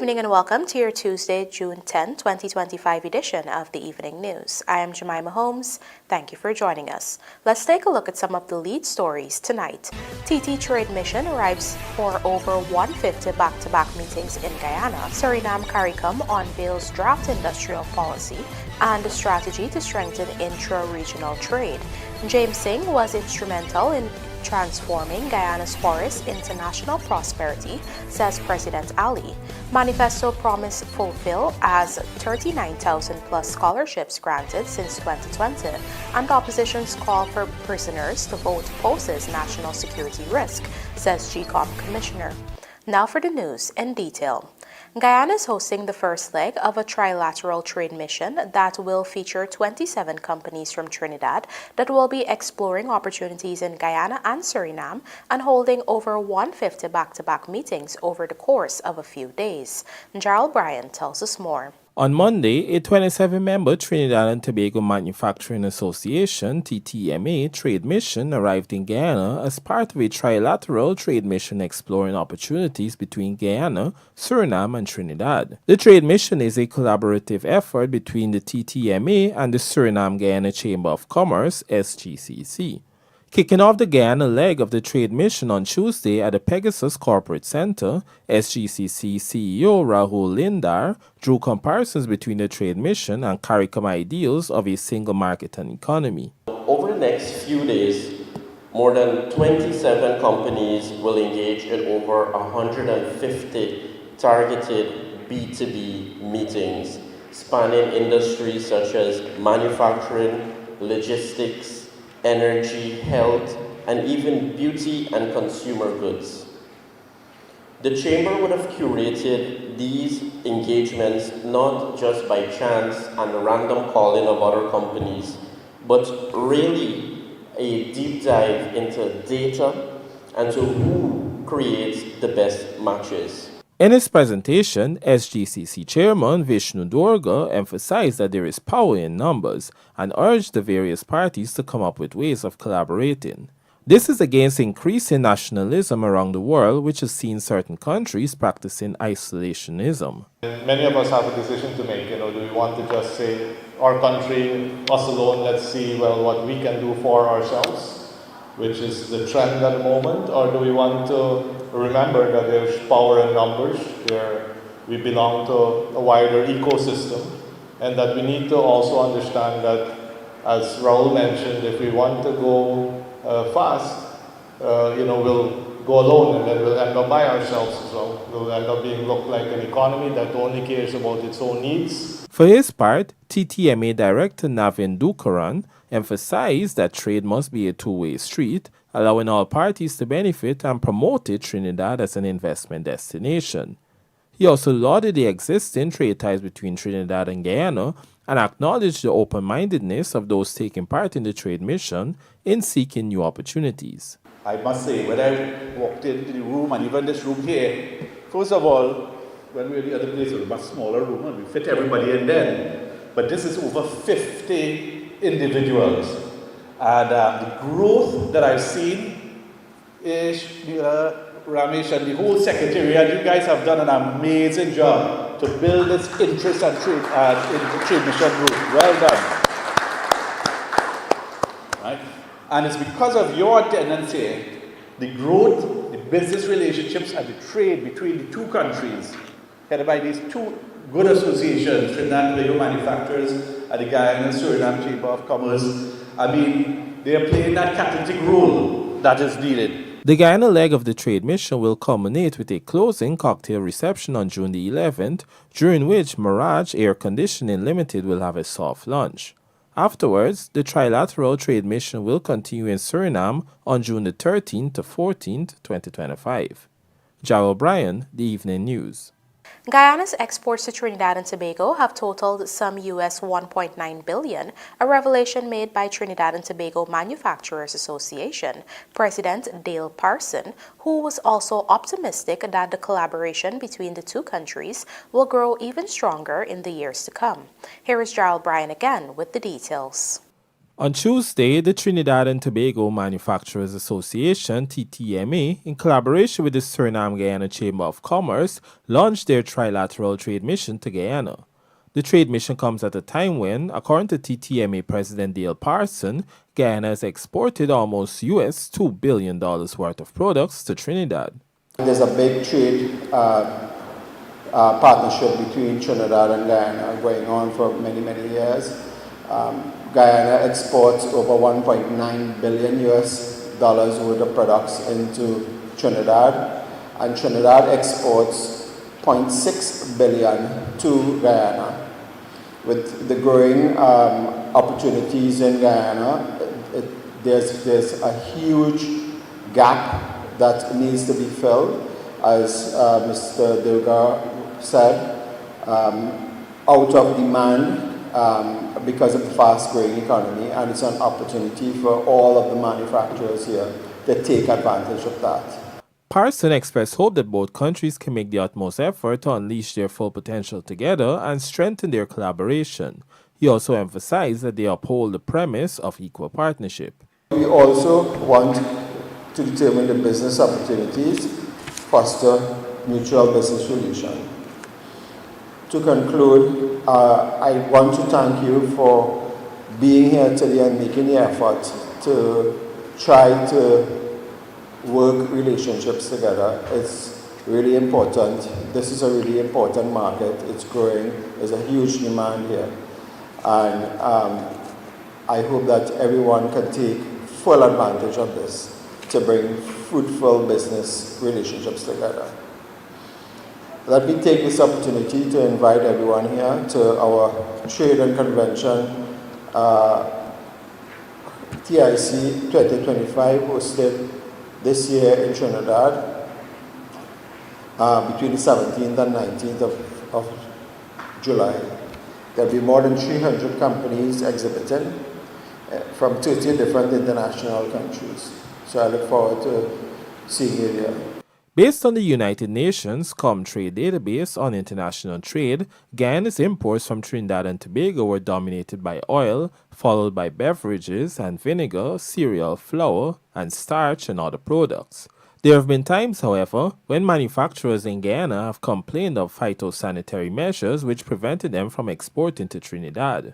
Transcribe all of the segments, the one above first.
evening and welcome to your Tuesday, June 10, 2025 edition of the Evening News. I am Jemima Holmes. Thank you for joining us. Let's take a look at some of the lead stories tonight. TT Trade Mission arrives for over 150 back-to-back meetings in Guyana. Suriname CARICOM unveils draft industrial policy and a strategy to strengthen intra-regional trade. James Singh was instrumental in transforming Guyana's forests into national prosperity, says President Ali. Manifesto promise fulfill as 39,000 plus scholarships granted since 2020, and opposition's call for prisoners to vote poses national security risk, says GCOM Commissioner. Now for the news in detail. Guyana is hosting the first leg of a trilateral trade mission that will feature 27 companies from Trinidad that will be exploring opportunities in Guyana and Suriname and holding over 150 back-to-back meetings over the course of a few days. Gerald Bryan tells us more. On Monday, a 27-member Trinidad and Tobago Manufacturing Association (TTMA) trade mission arrived in Guyana as part of a trilateral trade mission exploring opportunities between Guyana, Suriname, and Trinidad. The trade mission is a collaborative effort between the TTMA and the Suriname-Guyana Chamber of Commerce (SGCC). Kicking off the Guyana leg of the trade mission on Tuesday at the Pegasus Corporate Center, SGCC CEO Rahul Lindar drew comparisons between the trade mission and CARICOM ideals of a single market and economy. Over the next few days, more than 27 companies will engage in over 150 targeted B2B meetings, spanning industries such as manufacturing, logistics, energy, health, and even beauty and consumer goods. The Chamber would have curated these engagements not just by chance and a random calling of other companies, but really a deep dive into data and to who creates the best matches. In his presentation, SGCC Chairman Vishnu Durga emphasized that there is power in numbers and urged the various parties to come up with ways of collaborating. This is against increasing nationalism around the world, which has seen certain countries practicing isolationism. Many of us have a decision to make. Do we want to just say, our country, us alone, let's see, what we can do for ourselves, which is the trend at the moment, or do we want to remember that there's power in numbers, we belong to a wider ecosystem, and that we need to also understand that, as Rahul mentioned, if we want to go fast, we'll go alone and then we'll end up by ourselves as well. We'll end up being looked like an economy that only cares about its own needs. For his part, TTMA Director Navin Dukaran emphasized that trade must be a two-way street, allowing all parties to benefit and promoted Trinidad as an investment destination. He also lauded the existing trade ties between Trinidad and Guyana and acknowledged the open-mindedness of those taking part in the trade mission in seeking new opportunities. I must say, when I walked into the room, and even this room here, first of all, when we were in the other place, it was a much smaller room, and we fit everybody in then. But this is over 50 individuals. And the growth that I've seen is, Ramesh and the whole secretariat, you guys have done an amazing job to build this interest and trade, in the trade mission group. Well done. Right? And it's because of your attendance here, the growth, the business relationships, and the trade between the two countries, headed by these two good associations, Trinidad Tobago Manufacturers and the Guyana Suriname Chamber of Commerce. They are playing that catalytic role that is needed. The Guyana leg of the trade mission will culminate with a closing cocktail reception on June the 11th, during which Mirage Air Conditioning Limited will have a soft launch. Afterwards, the trilateral trade mission will continue in Suriname on June the 13th to 14th, 2025. Gerald Bryan, The Evening News. Guyana's exports to Trinidad and Tobago have totaled some US $1.9 billion, a revelation made by Trinidad and Tobago Manufacturers Association President Dale Parson, who was also optimistic that the collaboration between the two countries will grow even stronger in the years to come. Here is Gerald Bryan again with the details. On Tuesday, the Trinidad and Tobago Manufacturers Association, TTMA, in collaboration with the Suriname Guyana Chamber of Commerce, launched their trilateral trade mission to Guyana. The trade mission comes at a time when, according to TTMA President Dale Parson, Guyana has exported almost US $2 billion worth of products to Trinidad. There's a big trade partnership between Trinidad and Guyana going on for many, many years. Guyana exports over $1.9 billion worth of products into Trinidad, and Trinidad exports $0.6 billion to Guyana. With the growing opportunities in Guyana, there's a huge gap that needs to be filled, as Mr. Durga said, out of demand because of the fast-growing economy, and it's an opportunity for all of the manufacturers here to take advantage of that. Parson expressed hope that both countries can make the utmost effort to unleash their full potential together and strengthen their collaboration. He also emphasized that they uphold the premise of equal partnership. We also want to determine the business opportunities, foster mutual business relations. To conclude, I want to thank you for being here today and making the effort to try to work relationships together. It's really important. This is a really important market. It's growing. There's a huge demand here. And I hope that everyone can take full advantage of this to bring fruitful business relationships together. Let me take this opportunity to invite everyone here to our Trade and Convention TIC 2025 hosted this year in Trinidad between the 17th and 19th of July. There will be more than 300 companies exhibiting from 30 different international countries. So I look forward to seeing you here. Based on the United Nations Comtrade database on international trade, Guyana's imports from Trinidad and Tobago were dominated by oil, followed by beverages and vinegar, cereal, flour, and starch and other products. There have been times, however, when manufacturers in Guyana have complained of phytosanitary measures which prevented them from exporting to Trinidad.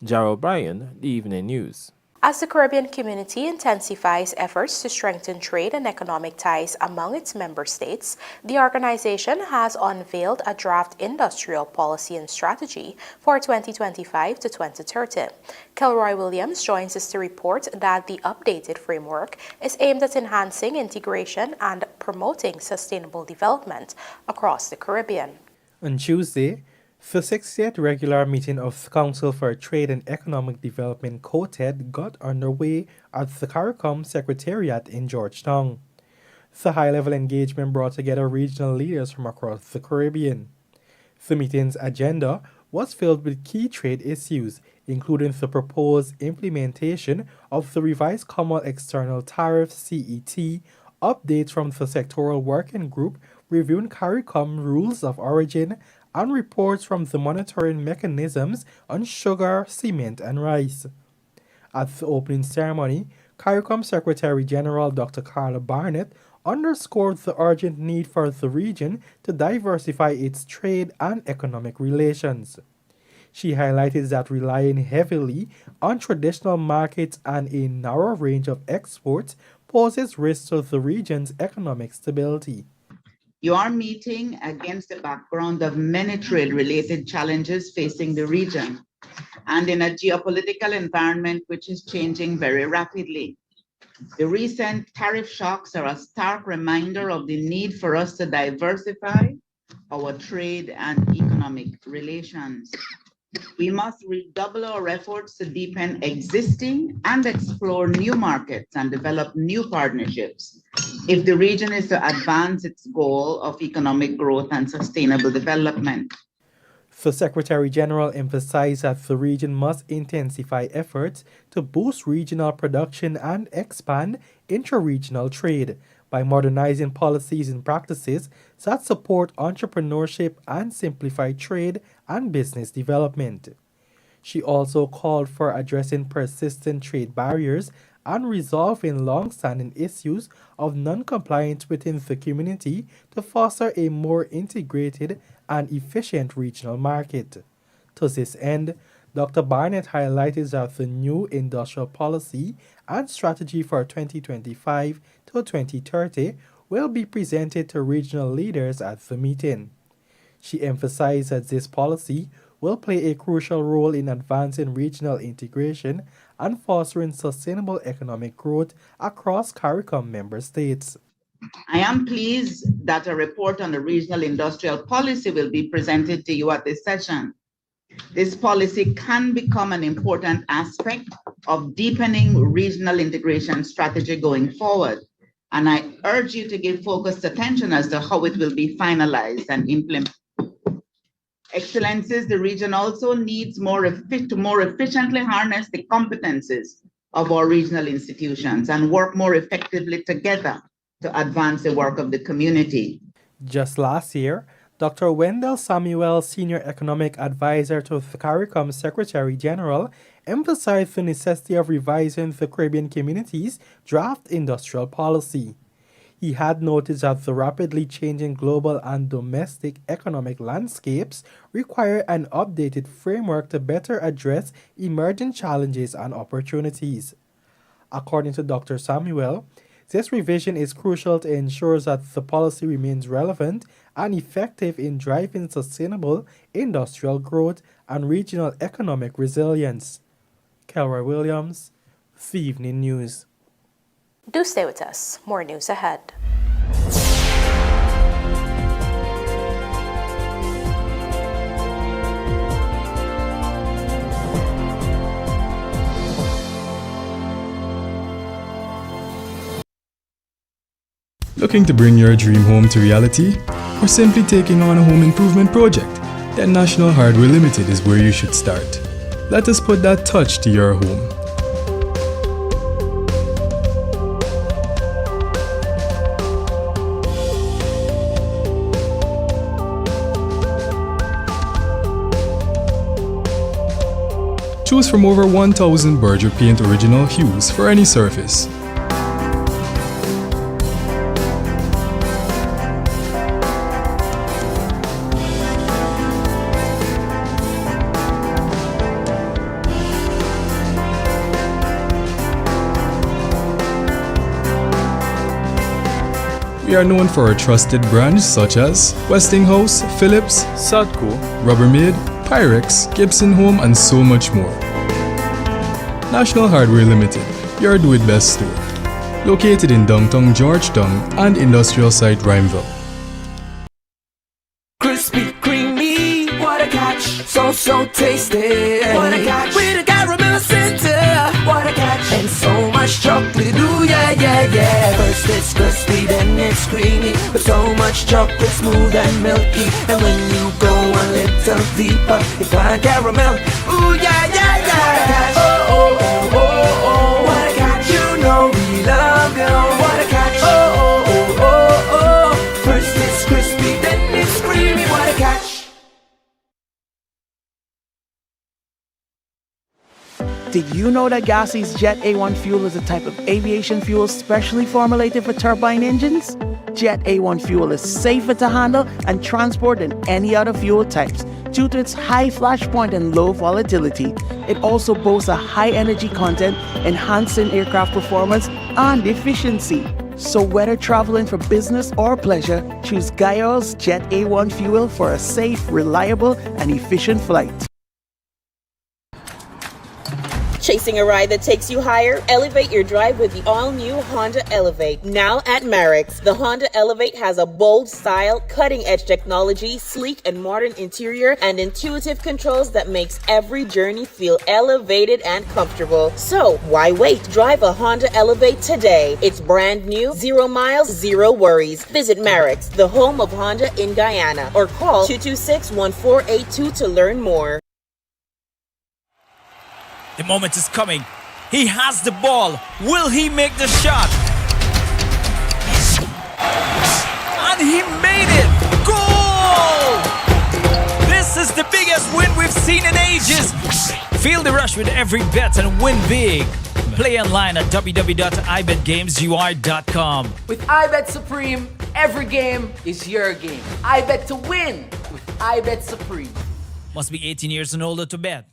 Jarrell Bryan, The Evening News. As the Caribbean community intensifies efforts to strengthen trade and economic ties among its member states, the organization has unveiled a draft industrial policy and strategy for 2025 to 2030. Kelroy Williams joins us to report that the updated framework is aimed at enhancing integration and promoting sustainable development across the Caribbean. On Tuesday, the 60th regular meeting of the Council for Trade and Economic Development (COTED) got underway at the CARICOM Secretariat in Georgetown. The high-level engagement brought together regional leaders from across the Caribbean. The meeting's agenda was filled with key trade issues, including the proposed implementation of the revised Common External Tariff (CET), updates from the sectoral working group reviewing CARICOM rules of origin, and reports from the monitoring mechanisms on sugar, cement, and rice. At the opening ceremony, CARICOM Secretary General Dr. Carla Barnett underscored the urgent need for the region to diversify its trade and economic relations. She highlighted that relying heavily on traditional markets and a narrow range of exports poses risks to the region's economic stability. You are meeting against the background of many trade-related challenges facing the region and in a geopolitical environment which is changing very rapidly. The recent tariff shocks are a stark reminder of the need for us to diversify our trade and economic relations. We must redouble our efforts to deepen existing and explore new markets and develop new partnerships if the region is to advance its goal of economic growth and sustainable development. The Secretary General emphasized that the region must intensify efforts to boost regional production and expand intra-regional trade by modernizing policies and practices that support entrepreneurship and simplify trade and business development. She also called for addressing persistent trade barriers and resolving long-standing issues of non-compliance within the community to foster a more integrated and efficient regional market. To this end, Dr. Barnett highlighted that the new industrial policy and strategy for 2025 to 2030 will be presented to regional leaders at the meeting. She emphasized that this policy will play a crucial role in advancing regional integration and fostering sustainable economic growth across CARICOM member states. I am pleased that a report on the regional industrial policy will be presented to you at this session. This policy can become an important aspect of deepening regional integration strategy going forward, and I urge you to give focused attention as to how it will be finalized and implemented. Excellencies, the region also needs to more efficiently harness the competencies of our regional institutions and work more effectively together to advance the work of the community. Just last year, Dr. Wendell Samuel, Senior Economic Advisor to the CARICOM Secretary General, emphasized the necessity of revising the Caribbean community's draft industrial policy. He had noted that the rapidly changing global and domestic economic landscapes require an updated framework to better address emerging challenges and opportunities. According to Dr. Samuel, this revision is crucial to ensure that the policy remains relevant and effective in driving sustainable industrial growth and regional economic resilience. Kelroy Williams, The Evening News. Do stay with us. More news ahead. Looking to bring your dream home to reality? Or simply taking on a home improvement project? Then National Hardware Limited is where you should start. Let us put that touch to your home. Choose from over 1,000 Berger Paint original hues for any surface. We are known for our trusted brands such as Westinghouse, Philips, Sadco, Rubbermaid, Pyrex, Gibson Home, and so much more. National Hardware Limited, your do-it-best store. Located in downtown Georgetown and industrial site Rhymeville. Crispy, creamy, what a catch. So tasty. What a catch. With a caramel center. What a catch. And so much chocolate, ooh yeah. First it's crispy, then it's creamy. With so much chocolate, smooth and milky. And when you go a little deeper, you find caramel, ooh yeah. What a catch. Oh, what a catch. You know we love you. What a catch. Oh. First it's crispy, then it's creamy. What a catch. Did you know that Gassi's Jet A1 fuel is a type of aviation fuel specially formulated for turbine engines? Jet A1 fuel is safer to handle and transport than any other fuel types due to its high flash point and low volatility. It also boasts a high energy content, enhancing aircraft performance and efficiency. So whether traveling for business or pleasure, choose GUYAN'S Jet A1 fuel for a safe, reliable, and efficient flight. Chasing a ride that takes you higher? Elevate your drive with the all-new Honda Elevate. Now at Marix, the Honda Elevate has a bold style, cutting-edge technology, sleek and modern interior, and intuitive controls that makes every journey feel elevated and comfortable. So why wait? Drive a Honda Elevate today. It's brand new, 0 miles, 0 worries. Visit Marix, the home of Honda in Guyana, or call 226-1482 to learn more. The moment is coming. He has the ball. Will he make the shot? And he made it! Goal! This is the biggest win we've seen in ages. Feel the rush with every bet and win big. Play online at www.ibetgamesui.com. With iBet Supreme, every game is your game. iBet to win with iBet Supreme. Must be 18 years and older to bet.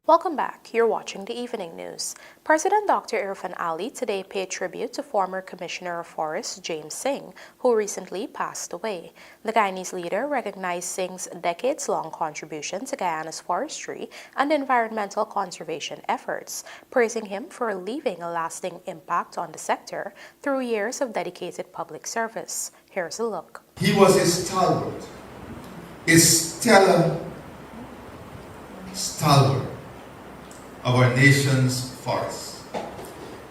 Welcome back. You're watching the Evening News. President Dr. Irfan Ali today paid tribute to former Commissioner of Forests James Singh, who recently passed away. The Guyanese leader recognized Singh's decades-long contribution to Guyana's forestry and environmental conservation efforts, praising him for leaving a lasting impact on the sector through years of dedicated public service. Here's a look. He was a stalwart, a stellar stalwart of our nation's forests.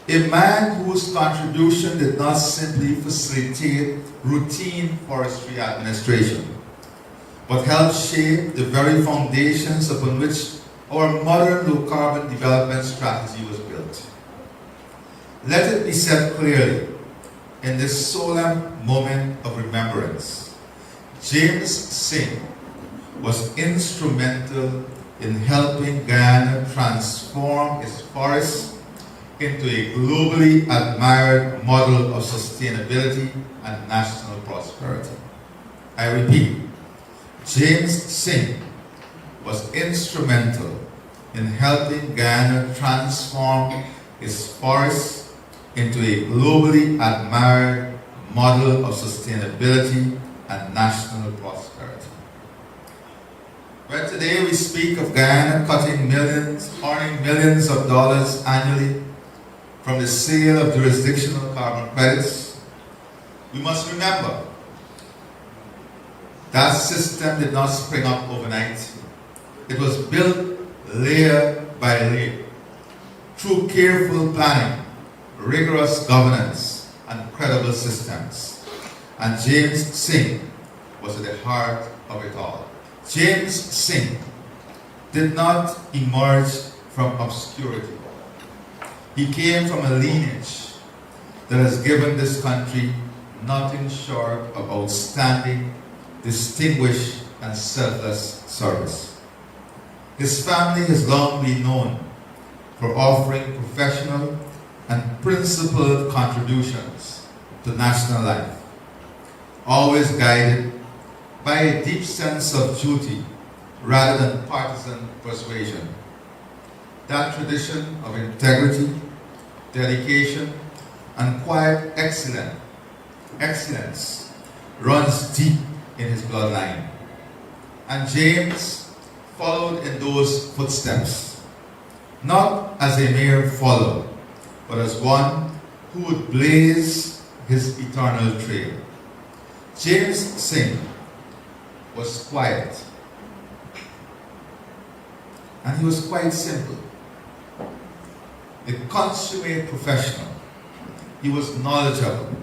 A man whose contribution did not simply facilitate routine forestry administration, but helped shape the very foundations upon which our modern low-carbon development strategy was built. Let it be said clearly, in this solemn moment of remembrance, James Singh was instrumental in helping Guyana transform its forests into a globally admired model of sustainability and national prosperity. I repeat, James Singh was instrumental in helping Guyana transform its forests into a globally admired model of sustainability and national prosperity. Well, today we speak of Guyana earning millions of dollars annually from the sale of jurisdictional carbon credits. We must remember that system did not spring up overnight. It was built layer by layer through careful planning, rigorous governance, and credible systems. And James Singh was at the heart of it all. James Singh did not emerge from obscurity. He came from a lineage that has given this country nothing short of outstanding, distinguished, and selfless service. His family has long been known for offering professional and principled contributions to national life, always guided by a deep sense of duty rather than partisan persuasion. That tradition of integrity, dedication, and quiet excellence runs deep in his bloodline. And James followed in those footsteps, not as a mere follower, but as one who would blaze his eternal trail. James Singh was quiet, and he was quite simple. A consummate professional, he was knowledgeable,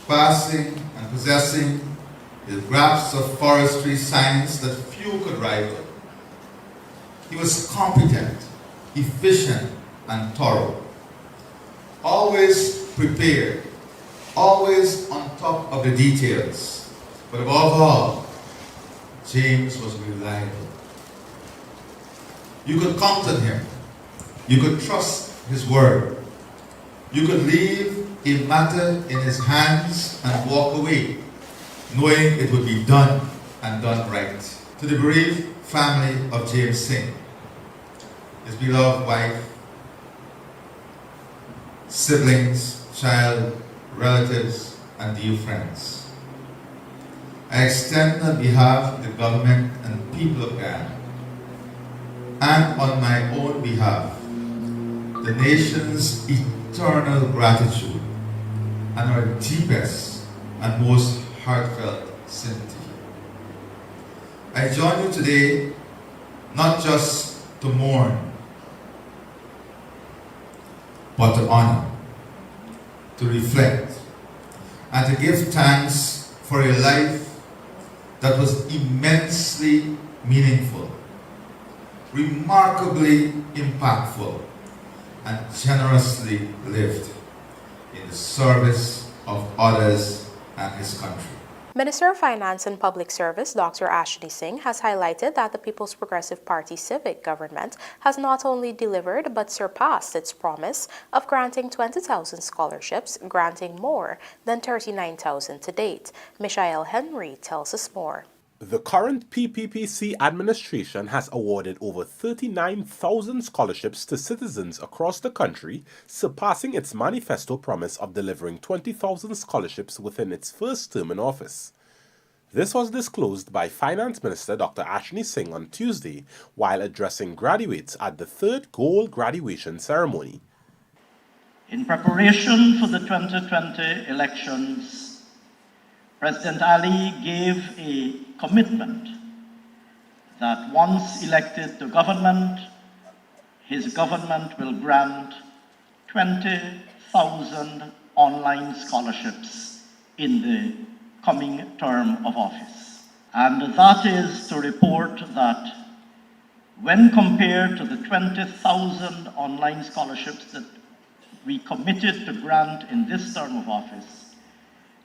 passing and possessing the grasp of forestry science that few could rival. He was competent, efficient, and thorough, always prepared, always on top of the details, but above all, James was reliable. You could count on him. You could trust his word. You could leave a matter in his hands and walk away, knowing it would be done and done right. To the bereaved family of James Singh, his beloved wife, siblings, child, relatives, and dear friends, I extend on behalf of the government and people of Guyana, and on my own behalf, the nation's eternal gratitude and our deepest and most heartfelt sympathy. I join you today not just to mourn, but to honor, to reflect, and to give thanks for a life that was immensely meaningful, remarkably impactful and generously lived in the service of others and his country. Minister of Finance and Public Service Dr. Ashley Singh has highlighted that the People's Progressive Party civic government has not only delivered but surpassed its promise of granting 20,000 scholarships, granting more than 39,000 to date. Michael Henry tells us more. The current PPPC administration has awarded over 39,000 scholarships to citizens across the country, surpassing its manifesto promise of delivering 20,000 scholarships within its first term in office. This was disclosed by Finance Minister Dr. Ashley Singh on Tuesday while addressing graduates at the third gold graduation ceremony. In preparation for the 2020 elections, President Ali gave a commitment that once elected to government, his government will grant 20,000 online scholarships in the coming term of office. And that is to report that when compared to the 20,000 online scholarships that we committed to grant in this term of office,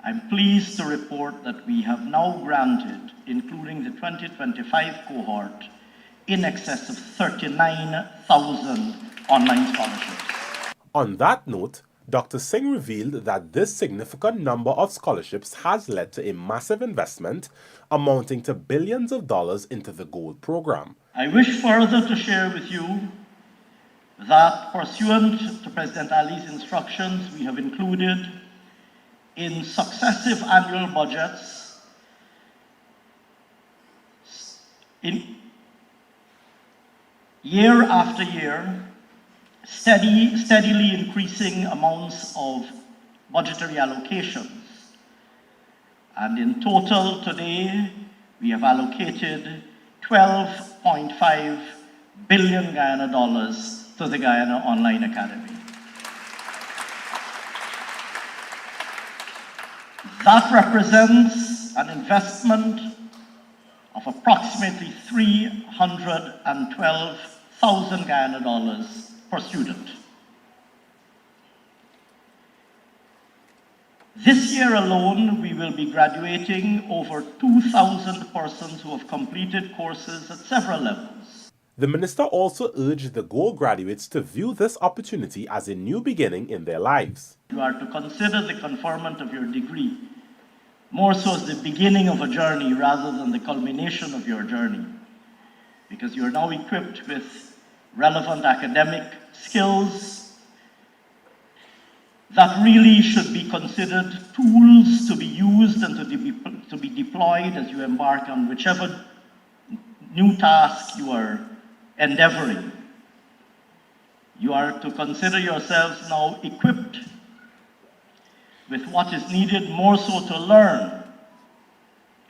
I'm pleased to report that we have now granted, including the 2025 cohort, in excess of 39,000 online scholarships. On that note, Dr. Singh revealed that this significant number of scholarships has led to a massive investment amounting to billions of dollars into the GOLD program. I wish further to share with you that pursuant to President Ali's instructions, we have included in successive annual budgets in year after year, steadily increasing amounts of budgetary allocations. And in total today, we have allocated 12.5 billion Guyana dollars to the Guyana Online Academy. That represents an investment of approximately 312,000 Guyana dollars per student. This year alone, we will be graduating over 2,000 persons who have completed courses at several levels. The minister also urged the GOLD graduates to view this opportunity as a new beginning in their lives. You are to consider the conferment of your degree more so as the beginning of a journey rather than the culmination of your journey, because you are now equipped with relevant academic skills that really should be considered tools to be used and to be deployed as you embark on whichever new task you are endeavoring. You are to consider yourselves now equipped with what is needed more so to learn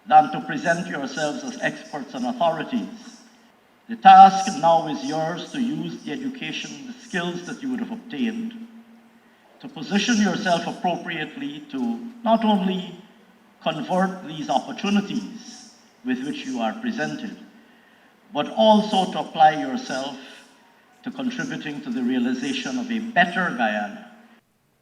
than to present yourselves as experts and authorities. The task now is yours to use the education, the skills that you would have obtained, to position yourself appropriately to not only convert these opportunities with which you are presented, but also to apply yourself to contributing to the realization of a better Guyana.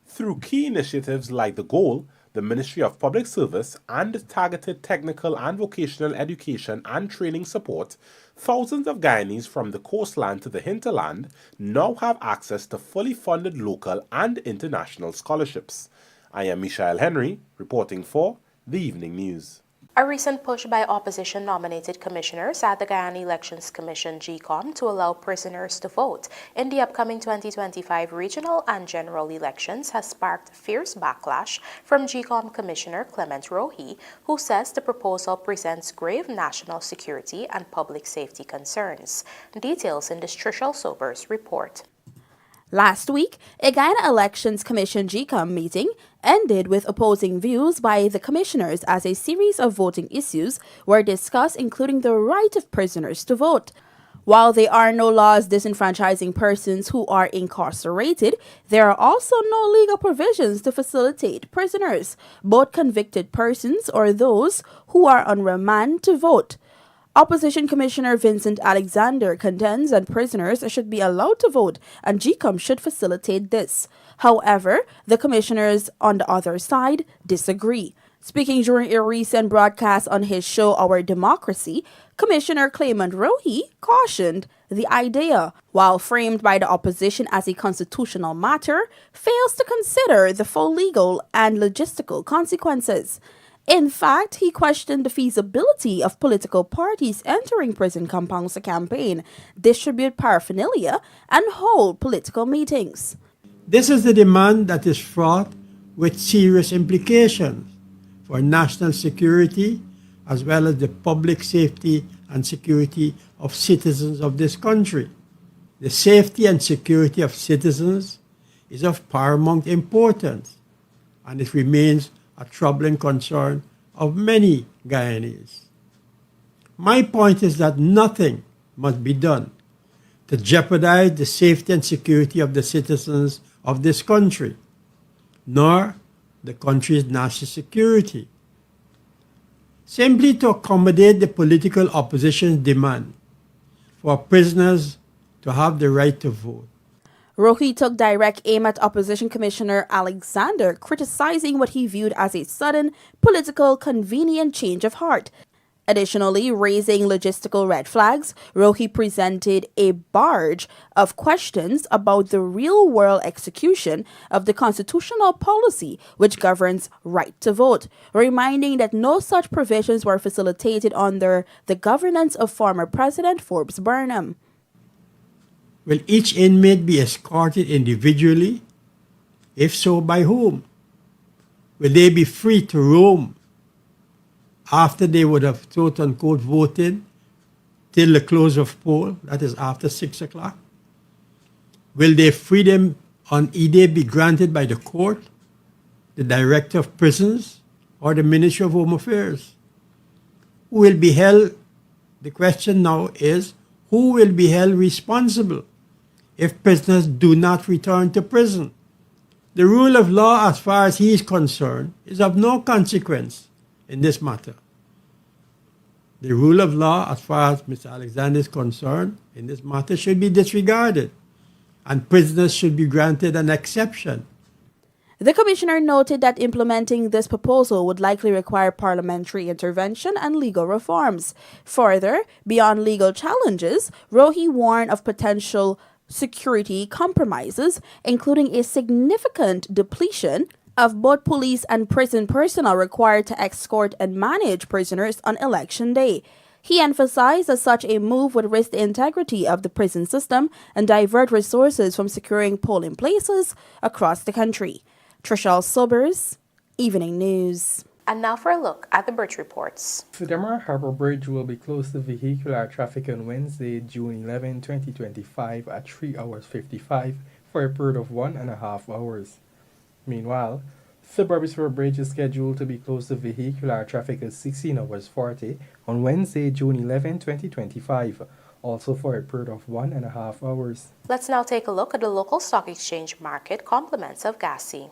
Through key initiatives like the GOLD, the Ministry of Public Service, and targeted technical and vocational education and training support, thousands of Guyanese from the coastland to the hinterland now have access to fully funded local and international scholarships. I am Michael Henry, reporting for The Evening News. A recent push by opposition-nominated commissioners at the Guyana Elections Commission GCOM to allow prisoners to vote in the upcoming 2025 regional and general elections has sparked fierce backlash from GCOM Commissioner Clement Rohi, who says the proposal presents grave national security and public safety concerns. Details in this Trishel Sobers report. Last week, a Guyana Elections Commission GCOM meeting ended with opposing views by the commissioners as a series of voting issues were discussed, including the right of prisoners to vote. While there are no laws disenfranchising persons who are incarcerated, there are also no legal provisions to facilitate prisoners, both convicted persons or those who are on remand, to vote. Opposition Commissioner Vincent Alexander contends that prisoners should be allowed to vote and GCOM should facilitate this. However, the commissioners on the other side disagree. Speaking during a recent broadcast on his show Our Democracy, Commissioner Clement Rohi cautioned the idea, while framed by the opposition as a constitutional matter, fails to consider the full legal and logistical consequences. In fact, he questioned the feasibility of political parties entering prison compounds to campaign, distribute paraphernalia, and hold political meetings. This is the demand that is fraught with serious implications for national security as well as the public safety and security of citizens of this country. The safety and security of citizens is of paramount importance, and it remains a troubling concern of many Guyanese. My point is that nothing must be done to jeopardize the safety and security of the citizens of this country, nor the country's national security. Simply to accommodate the political opposition's demand for prisoners to have the right to vote. Rohi took direct aim at Opposition Commissioner Alexander, criticizing what he viewed as a sudden, political, convenient change of heart. Additionally, raising logistical red flags, Rohi presented a barrage of questions about the real-world execution of the constitutional policy which governs right to vote, reminding that no such provisions were facilitated under the governance of former President Forbes Burnham. Will each inmate be escorted individually? If so, by whom? Will they be free to roam after they would have, quote-unquote, voted till the close of poll, that is after 6 o'clock? Will their freedom on E-Day be granted by the court, the Director of Prisons, or the Ministry of Home Affairs? Who will be held, the question now is, who will be held responsible if prisoners do not return to prison? The rule of law, as far as he is concerned, is of no consequence in this matter. The rule of law, as far as Mr. Alexander is concerned, in this matter should be disregarded, and prisoners should be granted an exception. The commissioner noted that implementing this proposal would likely require parliamentary intervention and legal reforms. Further, beyond legal challenges, Rohi warned of potential security compromises, including a significant depletion of both police and prison personnel required to escort and manage prisoners on Election Day. He emphasized that such a move would risk the integrity of the prison system and divert resources from securing polling places across the country. Trishal Sobers, Evening News. And now for a look at the bridge reports. The Damar Harbor Bridge will be closed to vehicular traffic on Wednesday, June 11, 2025 at 3 hours 55 for a period of 1.5 hours. Meanwhile, the Barbisford Bridge is scheduled to be closed to vehicular traffic at 16 hours 40 on Wednesday, June 11, 2025, also for a period of 1.5 hours. Let's now take a look at the local stock exchange market compliments of GASI.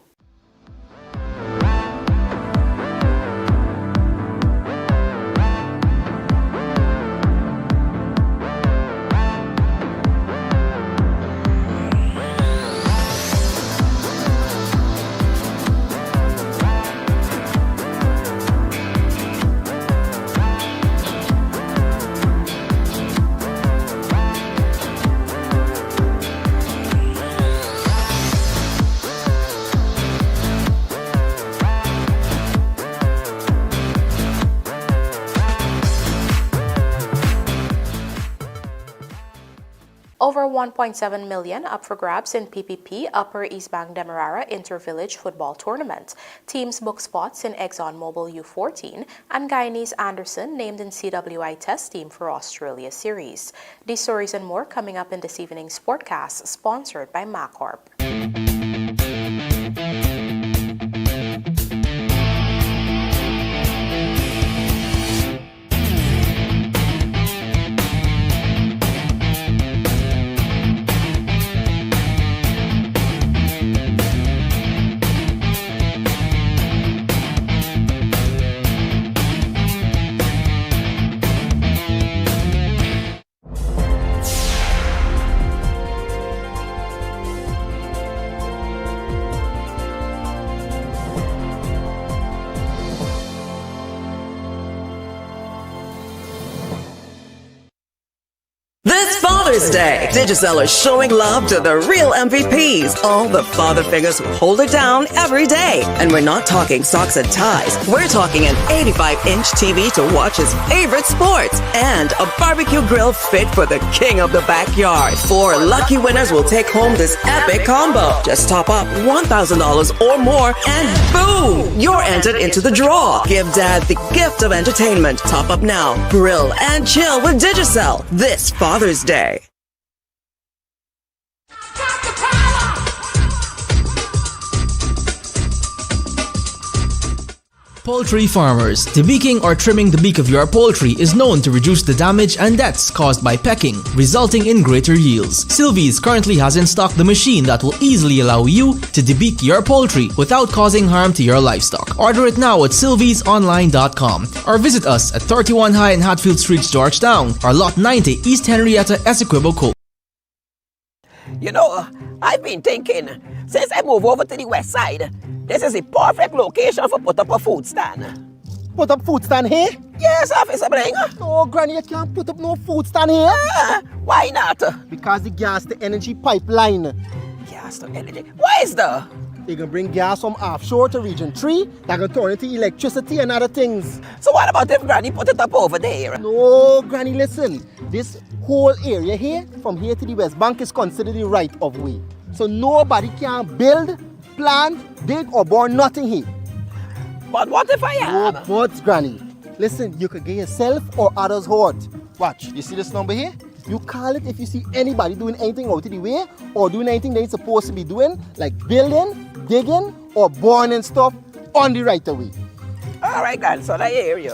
Over 1.7 million up for grabs in PPP Upper East Bank Demerara Inter-Village Football Tournament. Teams book spots in ExxonMobil U14 and Guyanese Anderson named in CWI Test Team for Australia Series. These stories and more coming up in this evening's Sportcast, sponsored by MacCorp. Father's Day. Digicel is showing love to the real MVPs, all the father figures who hold it down every day. And we're not talking socks and ties. We're talking an 85-inch TV to watch his favorite sports and a barbecue grill fit for the king of the backyard. 4 lucky winners will take home this epic combo. Just top up $1,000 or more and boom! You're entered into the draw. Give dad the gift of entertainment. Top up now. Grill and chill with Digicel this Father's Day. Poultry farmers. Debeaking or trimming the beak of your poultry is known to reduce the damage and deaths caused by pecking, resulting in greater yields. Sylvie's currently has in stock the machine that will easily allow you to debeak your poultry without causing harm to your livestock. Order it now at sylviesonline.com or visit us at 31 High and Hatfield Street, Georgetown, or Lot 90 East Henrietta, Essequibo, Co. You know, I've been thinking, since I moved over to the west side, this is the perfect location for put up a food stand. Put up food stand here? Yes, Officer Bring. Oh, Granny, you can't put up no food stand here. Why not? Because the gas to energy pipeline. Gas to energy? Why is that? They can bring gas from offshore to Region 3 that can turn into electricity and other things. So what about if Granny put it up over there? No, Granny, listen. This whole area here, from here to the West Bank, is considered the right of way. So nobody can build, plant, dig or burn nothing here. But what if I am? No buts, Granny. Listen, you could get yourself or others hurt. Watch, you see this number here? You call it if you see anybody doing anything out of the way or doing anything they're supposed to be doing, like building, digging, or burning stuff on the right of way. All right, grandson, I hear you.